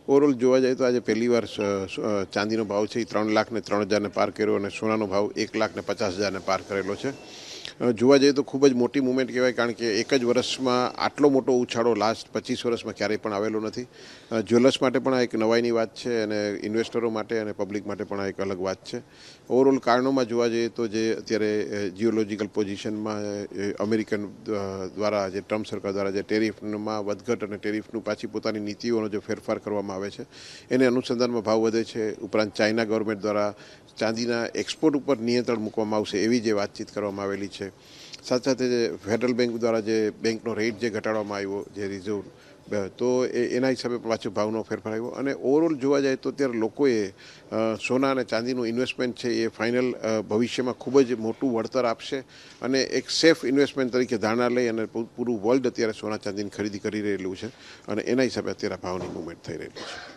Overall જોવા જાય તો આજે પહેલીવાર ચાંદીનો ભાવ છે એ 3,03,000 પાર કર્યો અને સોનાનો ભાવ 1,50,000 પાર કરેલો છે. જોવા જઈએ તો ખૂબ જ મોટી મુવમેન્ટ કહેવાય, કારણ કે એક જ વર્ષમાં આટલો મોટો ઉછાળો લાસ્ટ 25 વર્ષમાં ક્યારેય પણ આવેલો નથી. જ્વેલર્સ માટે પણ આ એક નવાઈની વાત છે અને ઇન્વેસ્ટરો માટે અને પબ્લિક માટે પણ આ એક અલગ વાત છે. ઓવરઓલ કારણોમાં જોવા જઈએ તો જે અત્યારે જીઓલોજીકલ પોઝિશનમાં અમેરિકન દ્વારા જે ટ્રમ્પ સરકાર દ્વારા જે ટેરિફમાં વધઘટ અને ટેરિફનું પાછી પોતાની નીતિઓનો જે ફેરફાર કરવામાં આવે છે એને અનુસંધાનમાં ભાવ વધે છે. ઉપરાંત ચાઇના ગવર્મેન્ટ દ્વારા ચાંદીના એક્સપોર્ટ ઉપર નિયંત્રણ મૂકવામાં આવશે એવી જે વાતચીત કરવામાં આવેલી છે. સાથે સાથે જે ફેડરલ બેંક દ્વારા જે બેંકનો રેટ જે ઘટાડવામાં આવ્યો જે રિઝર્વ, તો એના હિસાબે પાછો ભાવનો ફેરફાર આવ્યો. અને ઓવરઓલ જોવા જાય તો અત્યારે લોકોએ સોના અને ચાંદીનું ઇન્વેસ્ટમેન્ટ છે એ ફાઇનલ ભવિષ્યમાં ખૂબ જ મોટું વળતર આપશે અને એક સેફ ઇન્વેસ્ટમેન્ટ તરીકે ધારણા લઈ અને પૂરું વર્લ્ડ અત્યારે સોના ચાંદીની ખરીદી કરી રહેલું છે અને એના હિસાબે અત્યારે ભાવની મુવમેન્ટ થઈ રહેલી છે.